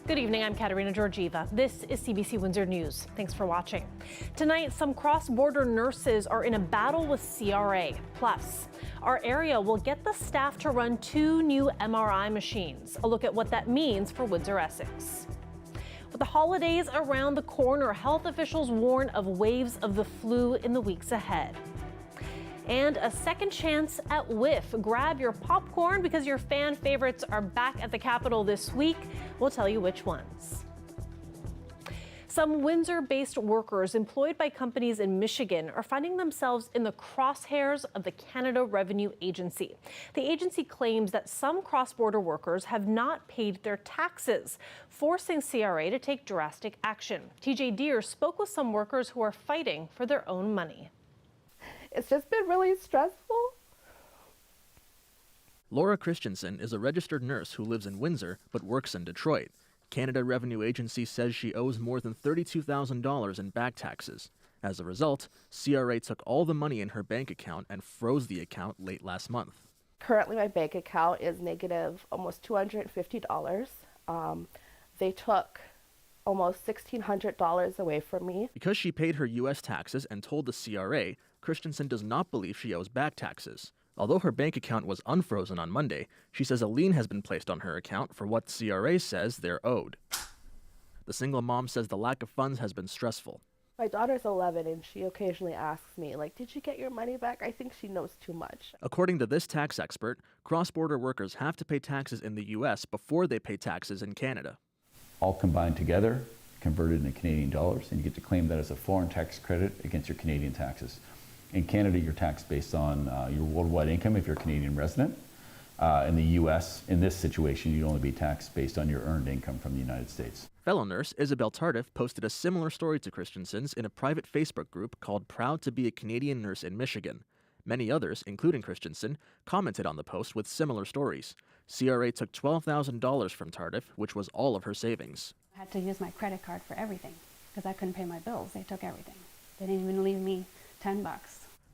Good evening, I'm Katerina Georgieva. This is CBC Windsor News. Thanks for watching. Tonight, some cross-border nurses are in a battle with CRA. Plus, our area will get the staff to run 2 new MRI machines. A look at what that means for Windsor, Essex. With the holidays around the corner, health officials warn of waves of the flu in the weeks ahead. And a second chance at Whiff. Grab your popcorn because your fan favorites are back at the Capitol this week. We'll tell you which ones. Some Windsor-based workers employed by companies in Michigan are finding themselves in the crosshairs of the Canada Revenue Agency. The agency claims that some cross-border workers have not paid their taxes, forcing CRA to take drastic action. TJ Deere spoke with some workers who are fighting for their own money. It's just been really stressful. Laura Christensen is a registered nurse who lives in Windsor but works in Detroit. Canada Revenue Agency says she owes more than $32,000 in back taxes. As a result, CRA took all the money in her bank account and froze the account late last month. Currently, my bank account is negative almost $250. They took almost $1,600 away from me. Because she paid her U.S. taxes and told the CRA, Christensen does not believe she owes back taxes. Although her bank account was unfrozen on Monday, she says a lien has been placed on her account for what CRA says they're owed. The single mom says the lack of funds has been stressful. My daughter's 11 and she occasionally asks me, did you get your money back? I think she knows too much. According to this tax expert, cross-border workers have to pay taxes in the U.S. before they pay taxes in Canada. All combined together, converted into Canadian dollars, and you get to claim that as a foreign tax credit against your Canadian taxes. In Canada, you're taxed based on your worldwide income if you're a Canadian resident. In the U.S., in this situation, you'd only be taxed based on your earned income from the United States. Fellow nurse Isabel Tardif posted a similar story to Christensen's in a private Facebook group called Proud to be a Canadian Nurse in Michigan. Many others, including Christensen, commented on the post with similar stories. CRA took $12,000 from Tardif, which was all of her savings. I had to use my credit card for everything because I couldn't pay my bills. They took everything. They didn't even leave me $10.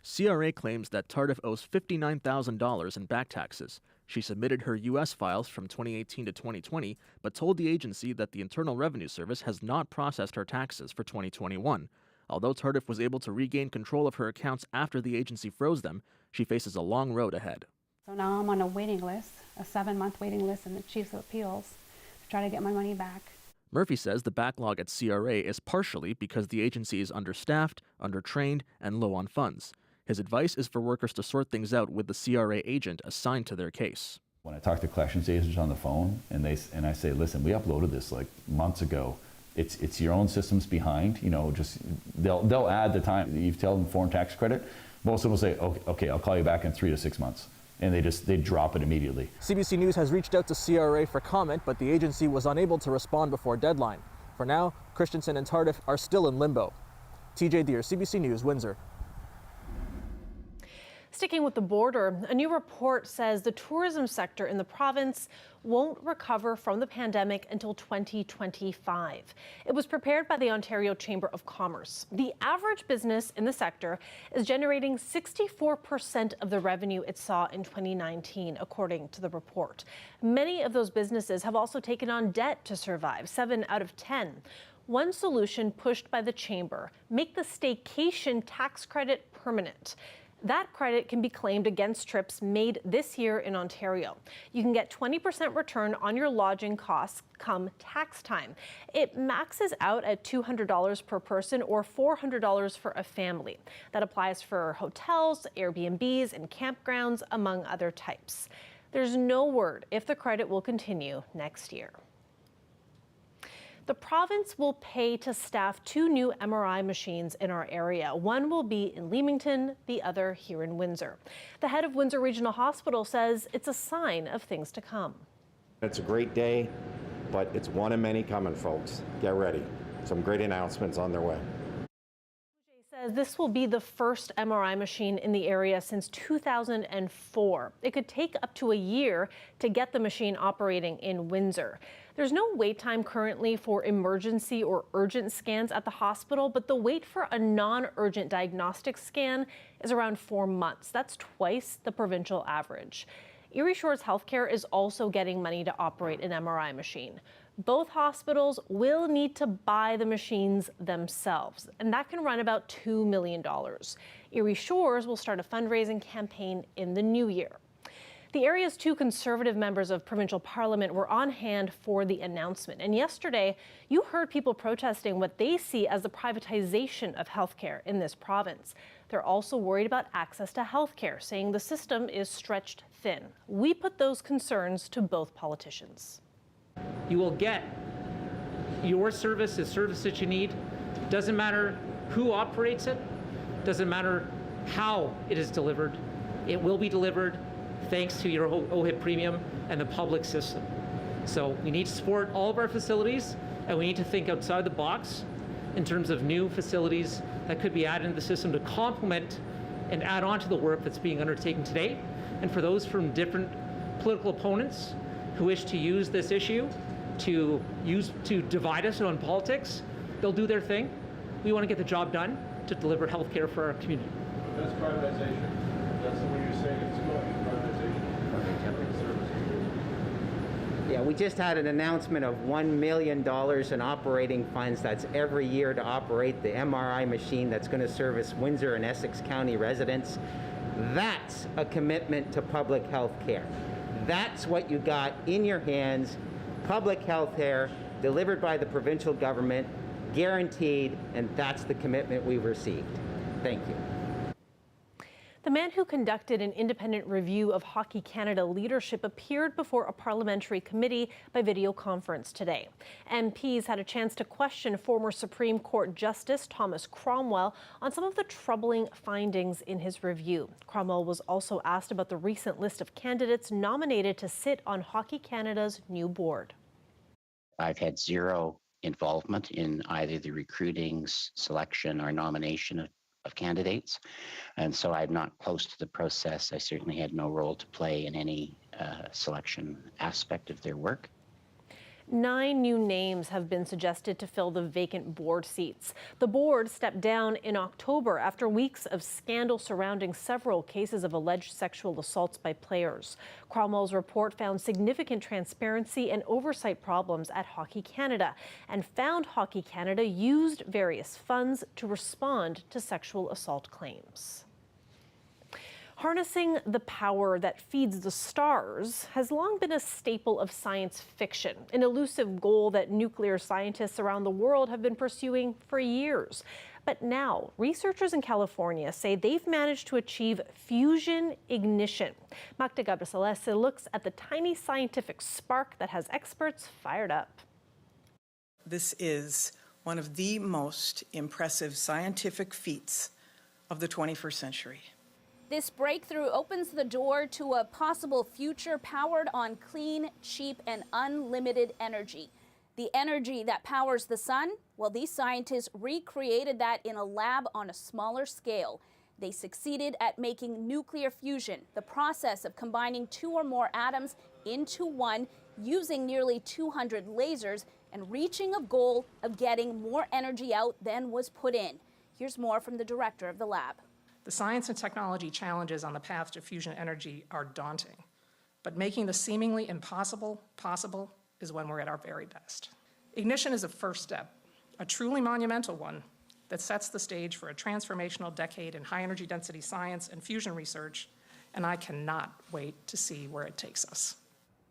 CRA claims that Tardif owes $59,000 in back taxes. She submitted her U.S. files from 2018 to 2020, but told the agency that the Internal Revenue Service has not processed her taxes for 2021. Although Tardif was able to regain control of her accounts after the agency froze them, she faces a long road ahead. So now I'm on a waiting list, a 7-month waiting list in the Chiefs of Appeals to try to get my money back. Murphy says the backlog at CRA is partially because the agency is understaffed, undertrained, and low on funds. His advice is for workers to sort things out with the CRA agent assigned to their case. When I talk to collections agents on the phone and I say, listen, we uploaded this months ago. It's your own systems behind, just they'll add the time. You tell them foreign tax credit. Most of them will say, okay, I'll call you back in 3 to 6 months. And they drop it immediately. CBC News has reached out to CRA for comment, but the agency was unable to respond before deadline. For now, Christensen and Tardif are still in limbo. TJ Deere, CBC News, Windsor. Sticking with the border, a new report says the tourism sector in the province won't recover from the pandemic until 2025. It was prepared by the Ontario Chamber of Commerce. The average business in the sector is generating 64% of the revenue it saw in 2019, according to the report. Many of those businesses have also taken on debt to survive, 7 out of 10. One solution pushed by the Chamber: make the staycation tax credit permanent. That credit can be claimed against trips made this year in Ontario. You can get 20% return on your lodging costs come tax time. It maxes out at $200 per person or $400 for a family. That applies for hotels, Airbnbs, and campgrounds, among other types. There's no word if the credit will continue next year. The province will pay to staff 2 new MRI machines in our area. One will be in Leamington, the other here in Windsor. The head of Windsor Regional Hospital says it's a sign of things to come. It's a great day, but it's one of many coming, folks. Get ready. Some great announcements on their way. Says this will be the first MRI machine in the area since 2004. It could take up to a year to get the machine operating in Windsor. There's no wait time currently for emergency or urgent scans at the hospital, but the wait for a non-urgent diagnostic scan is around 4 months. That's twice the provincial average. Erie Shores Healthcare is also getting money to operate an MRI machine. Both hospitals will need to buy the machines themselves, and that can run about $2 million. Erie Shores will start a fundraising campaign in the new year. The area's two Conservative members of provincial parliament were on hand for the announcement. And yesterday, you heard people protesting what they see as the privatization of healthcare in this province. They're also worried about access to healthcare, saying the system is stretched thin. We put those concerns to both politicians. You will get your service, the service that you need. Doesn't matter who operates it, doesn't matter how it is delivered. It will be delivered thanks to your OHIP premium and the public system. So we need to support all of our facilities, and we need to think outside the box in terms of new facilities that could be added into the system to complement and add on to the work that's being undertaken today. And for those from different political opponents who wish to use this issue to divide us on politics, they'll do their thing. We want to get the job done to deliver health care for our community. That's privatization. That's the way you're saying it's going. Yeah, we just had an announcement of $1 million in operating funds. That's every year to operate the MRI machine that's going to service Windsor and Essex County residents. That's a commitment to public health care. That's what you got in your hands, public health care delivered by the provincial government, guaranteed, and that's the commitment we've received. Thank you. The man who conducted an independent review of Hockey Canada leadership appeared before a parliamentary committee by video conference today. MPs had a chance to question former Supreme Court Justice Thomas Cromwell on some of the troubling findings in his review. Cromwell was also asked about the recent list of candidates nominated to sit on Hockey Canada's new board. I've had zero involvement in either the recruiting, selection, or nomination of candidates. And so I'm not close to the process. I certainly had no role to play in any selection aspect of their work. 9 new names have been suggested to fill the vacant board seats. The board stepped down in October after weeks of scandal surrounding several cases of alleged sexual assaults by players. Cromwell's report found significant transparency and oversight problems at Hockey Canada and found Hockey Canada used various funds to respond to sexual assault claims. Harnessing the power that feeds the stars has long been a staple of science fiction, an elusive goal that nuclear scientists around the world have been pursuing for years. But now, researchers in California say they've managed to achieve fusion ignition. Magda Gabricelese looks at the tiny scientific spark that has experts fired up. This is one of the most impressive scientific feats of the 21st century. This breakthrough opens the door to a possible future powered on clean, cheap, and unlimited energy. The energy that powers the sun, well, these scientists recreated that in a lab on a smaller scale. They succeeded at making nuclear fusion, the process of combining 2 or more atoms into one using nearly 200 lasers and reaching a goal of getting more energy out than was put in. Here's more from the director of the lab. The science and technology challenges on the path to fusion energy are daunting, but making the seemingly impossible possible is when we're at our very best. Ignition is a first step, a truly monumental one that sets the stage for a transformational decade in high-energy density science and fusion research, and I cannot wait to see where it takes us.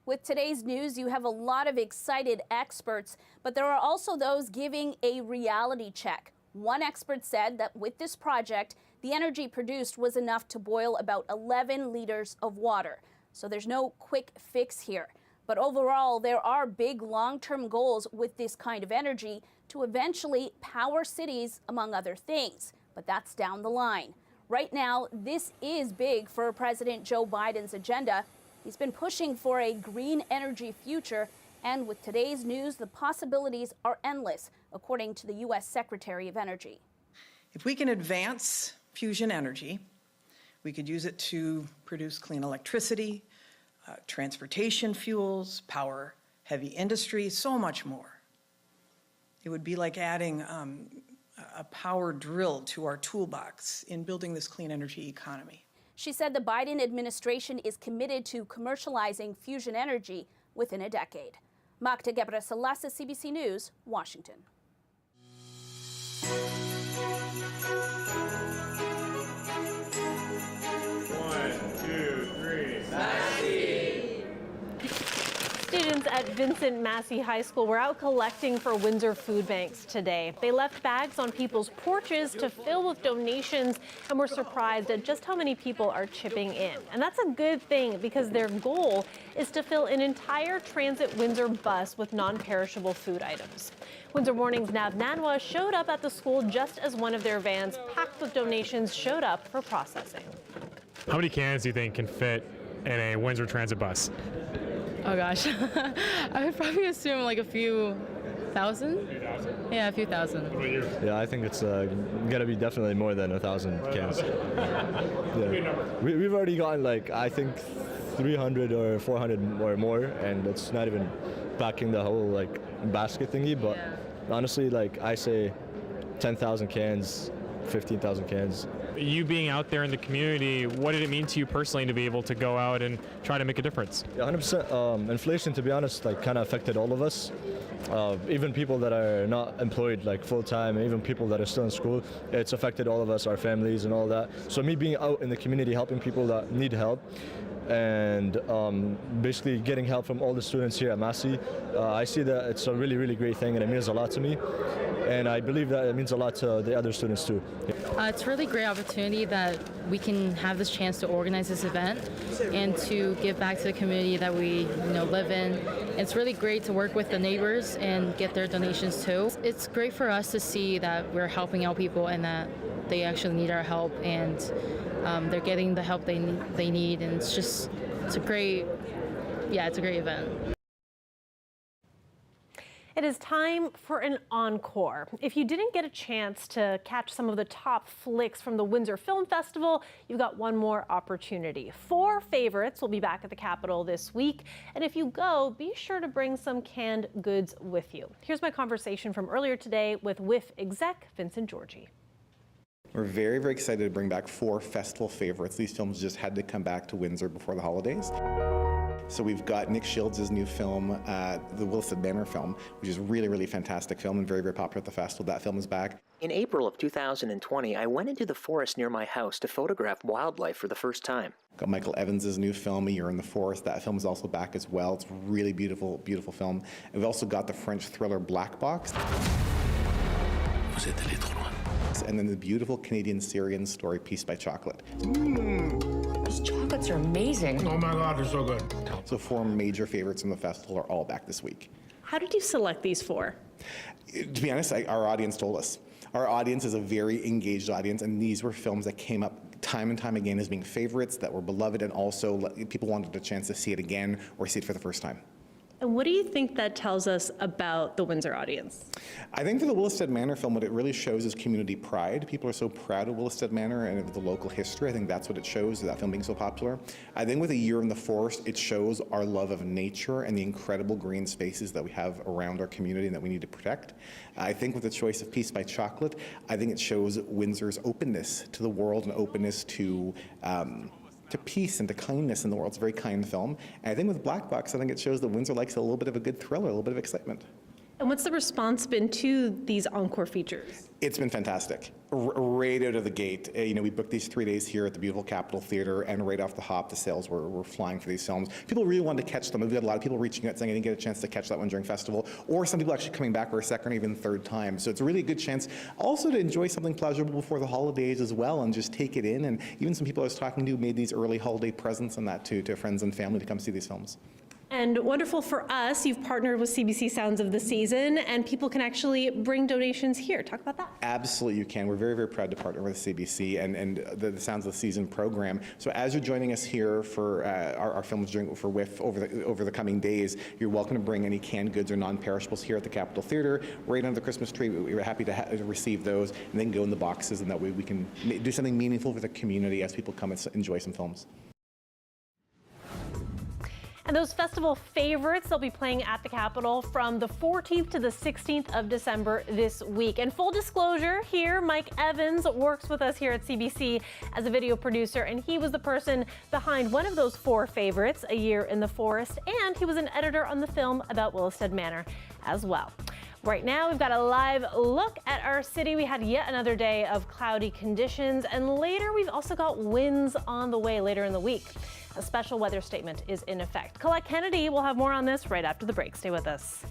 With today's news, you have a lot of excited experts, but there are also those giving a reality check. One expert said that with this project, the energy produced was enough to boil about 11 liters of water. So there's no quick fix here. But overall, there are big long-term goals with this kind of energy to eventually power cities, among other things. But that's down the line. Right now, this is big for President Joe Biden's agenda. He's been pushing for a green energy future. And with today's news, the possibilities are endless, according to the U.S. Secretary of Energy. If we can advance fusion energy, we could use it to produce clean electricity, transportation fuels, power heavy industry, so much more. It would be like adding a power drill to our toolbox in building this clean energy economy. She said the Biden administration is committed to commercializing fusion energy within a decade. Magda Gebreselassie, CBC News, Washington. Students at Vincent Massey High School were out collecting for Windsor food banks today. They left bags on people's porches to fill with donations and were surprised at just how many people are chipping in. And that's a good thing because their goal is to fill an entire Transit Windsor bus with non-perishable food items. Windsor Morning's Nav Nanwa showed up at the school just as one of their vans packed with donations showed up for processing. How many cans do you think can fit in a Windsor Transit bus? Oh gosh, I would probably assume like a few thousand. Yeah, a few thousand. What about you? Yeah, I think it's gonna be definitely more than 1,000 cans. Yeah. We've already gotten like I think 300 or 400 or more, and it's not even packing the whole like basket thingy. But honestly, like I say, 10,000 cans, 15,000 cans. You being out there in the community, what did it mean to you personally to be able to go out and try to make a difference? 100%. Inflation, to be honest, like kind of affected all of us. Even people that are not employed like full time, even people that are still in school, it's affected all of us, our families and all that. So me being out in the community, helping people that need help, and basically getting help from all the students here at Massey, I see that it's a really, really great thing, and it means a lot to me. And I believe that it means a lot to the other students too. It's a really great opportunity that we can have this chance to organize this event and to give back to the community that we live in. It's really great to work with the neighbors and get their donations too. It's great for us to see that we're helping out people and that they actually need our help, and they're getting the help they need, and it's a great event. It is time for an encore. If you didn't get a chance to catch some of the top flicks from the Windsor Film Festival, you've got one more opportunity. 4 favorites will be back at the Capitol this week. And if you go, be sure to bring some canned goods with you. Here's my conversation from earlier today with WIF exec Vincent Georgie. We're very, very excited to bring back 4 festival favorites. These films just had to come back to Windsor before the holidays. So we've got Nick Shields' new film, the Williston Manor film, which is a really, really fantastic film and very, very popular at the festival. That film is back. In April of 2020, I went into the forest near my house to photograph wildlife for the first time. Got Michael Evans' new film, A Year in the Forest. That film is also back as well. It's a really beautiful, beautiful film. And we've also got the French thriller Black Box. Vous êtes allé trop loin. And then the beautiful Canadian Syrian story, Peace by Chocolate. Those chocolates are amazing. Oh my God, they're so good. So 4 major favorites from the festival are all back this week. How did you select these 4? To be honest, our audience told us. Our audience is a very engaged audience, and these were films that came up time and time again as being favorites, that were beloved, and also people wanted a chance to see it again or see it for the first time. And what do you think that tells us about the Windsor audience? I think for the Williston Manor film, what it really shows is community pride. People are so proud of Williston Manor and of the local history. I think that's what it shows, that film being so popular. I think with A Year in the Forest, it shows our love of nature and the incredible green spaces that we have around our community and that we need to protect. I think with the choice of Peace by Chocolate, I think it shows Windsor's openness to the world and openness to peace and to kindness in the world. It's a very kind film. And I think with Black Box, I think it shows that Windsor likes a little bit of a good thriller, a little bit of excitement. And what's the response been to these encore features? It's been fantastic. Right out of the gate. We booked these 3 days here at the beautiful Capitol Theatre, and right off the hop, the sales were flying for these films. People really wanted to catch them. We've got a lot of people reaching out saying, I didn't get a chance to catch that one during festival, or some people actually coming back for a second or even third time. So it's a really good chance also to enjoy something pleasurable before the holidays as well, and just take it in. And even some people I was talking to made these early holiday presents and that too, to friends and family to come see these films. And wonderful for us, you've partnered with CBC Sounds of the Season, and people can actually bring donations here. Talk about that. Absolutely, you can. We're very, very proud to partner with CBC and the Sounds of the Season program. So as you're joining us here for our films for WIF over the coming days, you're welcome to bring any canned goods or non-perishables here at the Capitol Theatre, right under the Christmas tree. We're happy to receive those, and then go in the boxes, and that way we can do something meaningful for the community as people come and enjoy some films. And those festival favorites, they'll be playing at the Capitol from the 14th to the 16th of December this week. And full disclosure here, Mike Evans works with us here at CBC as a video producer, and he was the person behind one of those 4 favorites, A Year in the Forest, and he was an editor on the film about Williston Manor as well. Right now, we've got a live look at our city. We had yet another day of cloudy conditions, and later we've also got winds on the way later in the week. A special weather statement is in effect. Colette Kennedy will have more on this right after the break. Stay with us.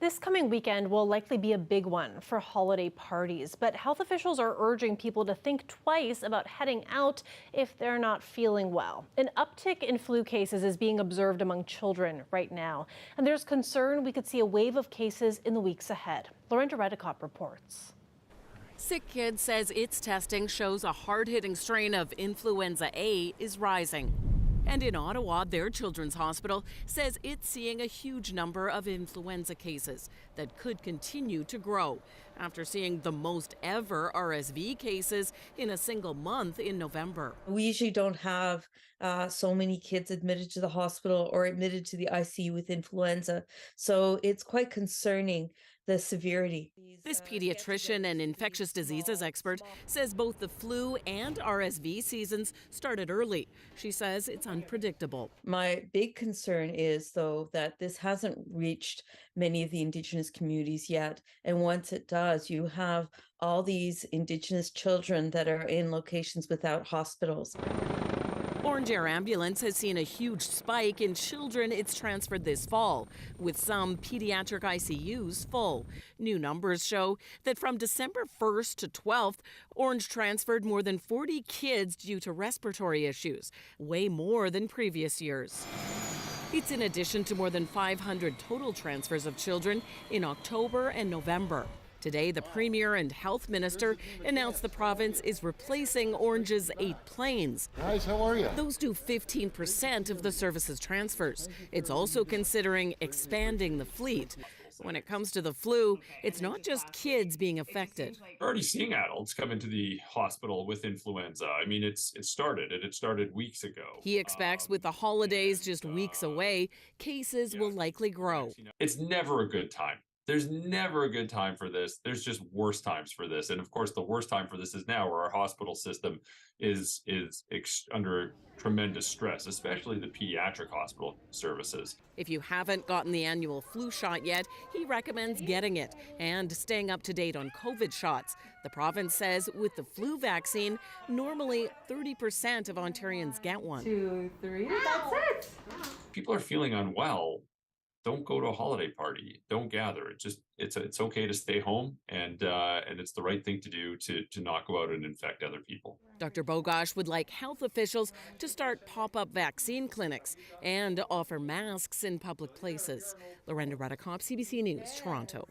This coming weekend will likely be a big one for holiday parties, but health officials are urging people to think twice about heading out if they're not feeling well. An uptick in flu cases is being observed among children right now, and there's concern we could see a wave of cases in the weeks ahead. Lorenta Redicott reports. Sick Kids says its testing shows a hard-hitting strain of influenza A is rising. And in Ottawa, their children's hospital says it's seeing a huge number of influenza cases that could continue to grow after seeing the most ever RSV cases in a single month in November. We usually don't have so many kids admitted to the hospital or admitted to the ICU with influenza. So it's quite concerning the severity. This pediatrician and infectious diseases expert says both the flu and RSV seasons started early. She says it's unpredictable. My big concern is, though, that this hasn't reached many of the Indigenous communities yet. And once it does, you have all these Indigenous children that are in locations without hospitals. Orange Air Ambulance has seen a huge spike in children it's transferred this fall, with some pediatric ICUs full. New numbers show that from December 1st to 12th, Orange transferred more than 40 kids due to respiratory issues, way more than previous years. It's in addition to more than 500 total transfers of children in October and November. Today, the Premier and Health Minister announced the province is replacing Orange's 8 planes. Guys, how are you? Those do 15% of the service's transfers. It's also considering expanding the fleet. When it comes to the flu, it's not just kids being affected. We're already seeing adults come into the hospital with influenza. I mean, it started weeks ago. He expects with the holidays just weeks away, cases will likely grow. It's never a good time. There's never a good time for this. There's just worse times for this. And of course, the worst time for this is now, where our hospital system is under tremendous stress, especially the pediatric hospital services. If you haven't gotten the annual flu shot yet, he recommends getting it and staying up to date on COVID shots. The province says with the flu vaccine, normally 30% of Ontarians get one. 2, 3, that's it. People are feeling unwell. Don't go to a holiday party. Don't gather. It's okay to stay home, and it's the right thing to do to not go out and infect other people. Dr. Bogosh would like health officials to start pop-up vaccine clinics and offer masks in public places. Lorenda Redekop, CBC News, Toronto.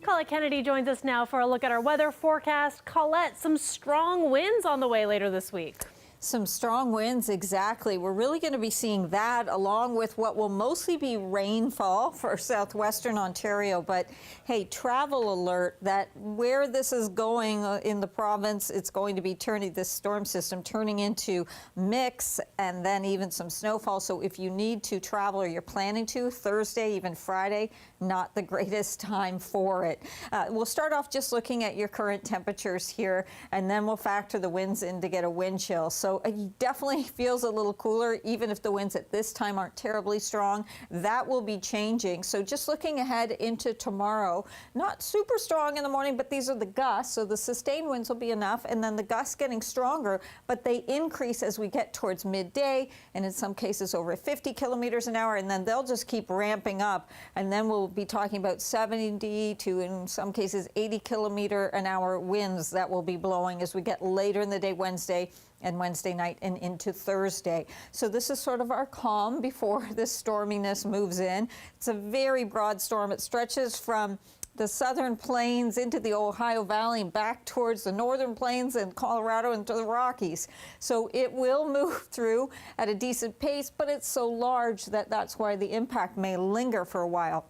Colette Kennedy joins us now for a look at our weather forecast. Colette, some strong winds on the way later this week. Some strong winds, exactly. We're really going to be seeing that along with what will mostly be rainfall for southwestern Ontario. But hey, travel alert that where this is going in the province, it's going to be turning this storm system turning into mix and then even some snowfall. So if you need to travel or you're planning to, Thursday, even Friday, not the greatest time for it. We'll start off just looking at your current temperatures here, and then we'll factor the winds in to get a wind chill. So it definitely feels a little cooler, even if the winds at this time aren't terribly strong. That will be changing. So just looking ahead into tomorrow, not super strong in the morning, but these are the gusts. So the sustained winds will be enough, and then the gusts getting stronger, but they increase as we get towards midday, and in some cases over 50 kilometers an hour, and then they'll just keep ramping up. And then we'll be talking about 70 to, in some cases, 80 kilometer an hour winds that will be blowing as we get later in the day Wednesday and Wednesday night and into Thursday. So this is sort of our calm before this storminess moves in. It's a very broad storm. It stretches from the southern plains into the Ohio Valley and back towards the northern plains and Colorado into the Rockies. So it will move through at a decent pace, but it's so large that that's why the impact may linger for a while.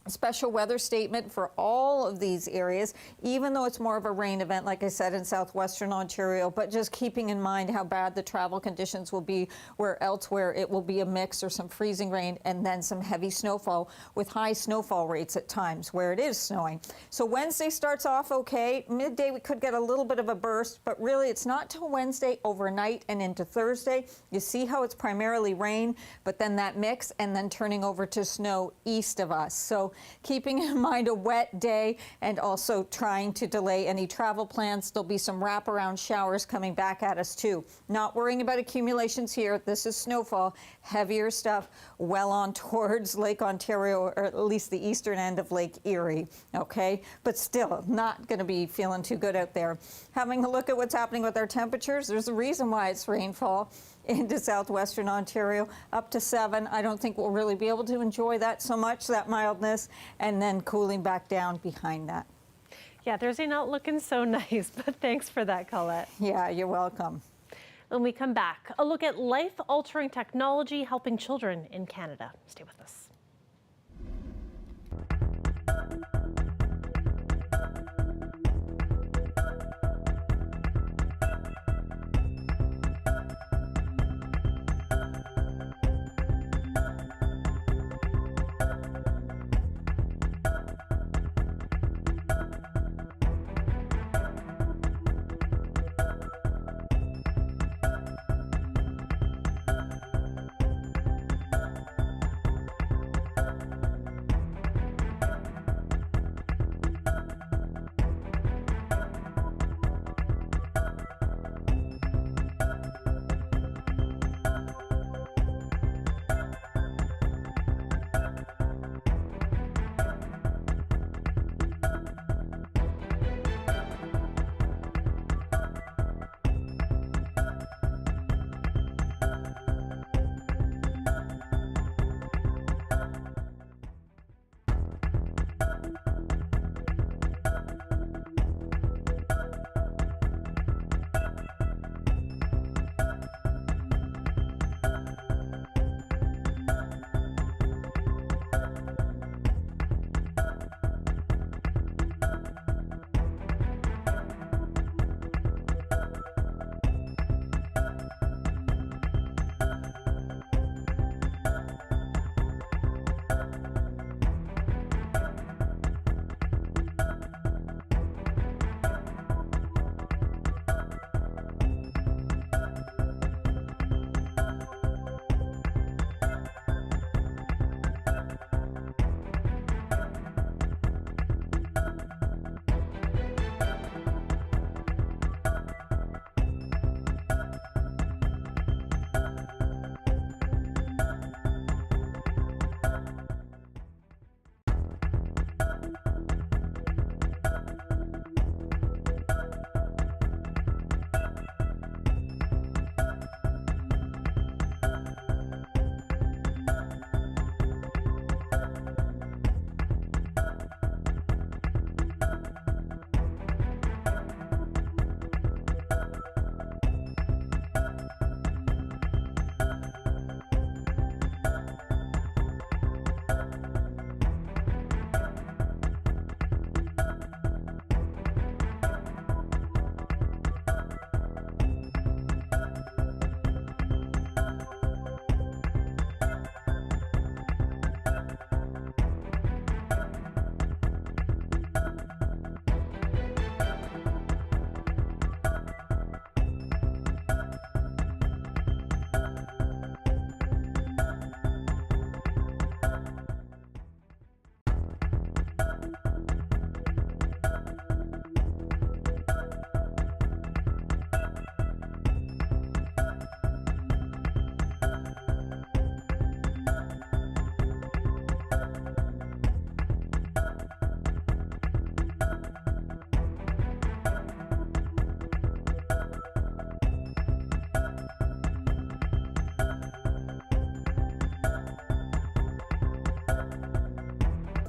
Special weather statement for all of these areas, even though it's more of a rain event, like I said, in southwestern Ontario, but just keeping in mind how bad the travel conditions will be, where elsewhere it will be a mix or some freezing rain and then some heavy snowfall with high snowfall rates at times where it is snowing. So Wednesday starts off okay. Midday we could get a little bit of a burst, but really it's not till Wednesday overnight and into Thursday. You see how it's primarily rain, but then that mix and then turning over to snow east of us. So keeping in mind a wet day and also trying to delay any travel plans. There'll be some wraparound showers coming back at us too. Not worrying about accumulations here. This is snowfall, heavier stuff well on towards Lake Ontario, or at least the eastern end of Lake Erie, okay? But still not going to be feeling too good out there. Having a look at what's happening with our temperatures, there's a reason why it's rainfall into southwestern Ontario, up to 7. I don't think we'll really be able to enjoy that so much, that mildness, and then cooling back down behind that. Yeah, Thursday not looking so nice, but thanks for that, Colette. Yeah, you're welcome. When we come back, a look at life-altering technology helping children in Canada. Stay with us.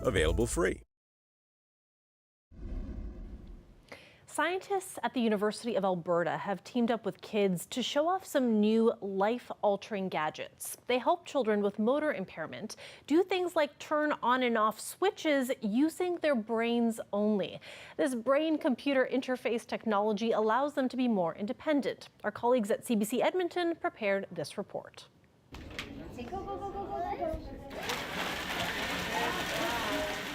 available free. Scientists at the University of Alberta have teamed up with kids to show off some new life-altering gadgets. They help children with motor impairment do things like turn on and off switches using their brains only. This brain-computer interface technology allows them to be more independent. Our colleagues at CBC Edmonton prepared this report.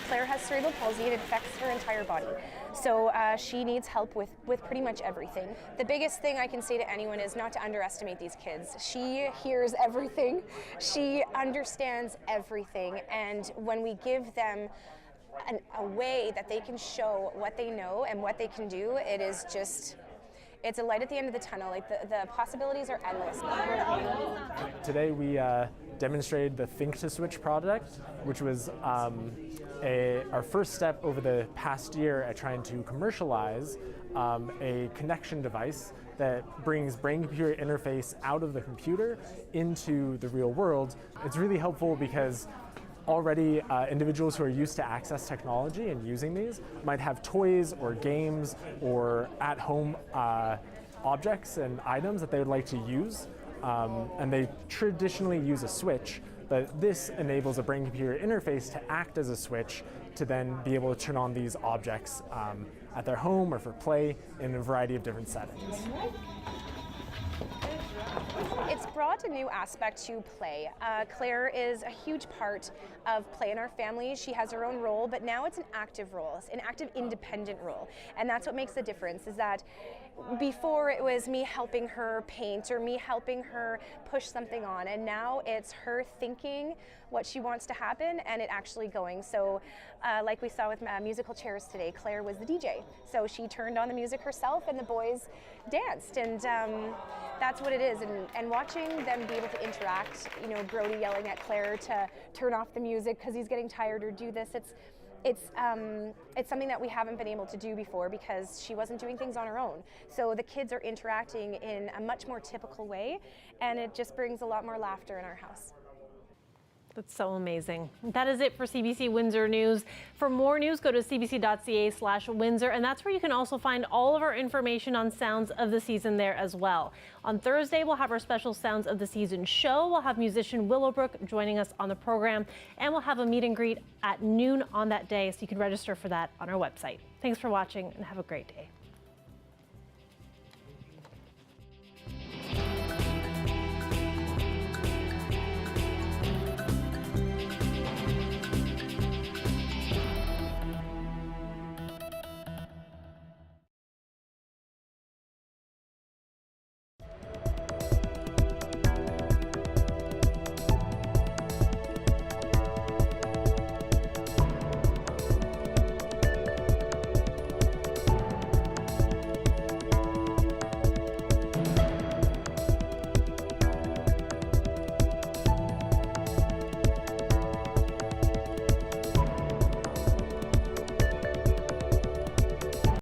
Claire has cerebral palsy. It affects her entire body. So she needs help with pretty much everything. The biggest thing I can say to anyone is not to underestimate these kids. She hears everything. She understands everything. And when we give them a way that they can show what they know and what they can do, it is just, it's a light at the end of the tunnel. Like the possibilities are endless. Today we demonstrated the Think to Switch product, which was our first step over the past year at trying to commercialize a connection device that brings brain-computer interface out of the computer into the real world. It's really helpful because already individuals who are used to access technology and using these might have toys or games or at-home objects and items that they would like to use, and they traditionally use a switch, but this enables a brain-computer interface to act as a switch to then be able to turn on these objects at their home or for play in a variety of different settings. It's brought a new aspect to play. Claire is a huge part of play in our family. She has her own role, but now it's an active role, it's an active independent role. And that's what makes the difference, is that before it was me helping her paint or me helping her push something on, and now it's her thinking what she wants to happen and it actually going. So like we saw with musical chairs today, Claire was the DJ. So she turned on the music herself and the boys danced, and that's what it is. And watching them be able to interact, you know, Brody yelling at Claire to turn off the music because he's getting tired or do this, it's something that we haven't been able to do before because she wasn't doing things on her own. So the kids are interacting in a much more typical way, and it just brings a lot more laughter in our house. That's so amazing. That is it for CBC Windsor News. For more news, go to cbc.ca/Windsor, and that's where you can also find all of our information on Sounds of the Season there as well. On Thursday, we'll have our special Sounds of the Season show. We'll have musician Willowbrook joining us on the program, and we'll have a meet and greet at noon on that day, so you can register for that on our website. Thanks for watching, and have a great day.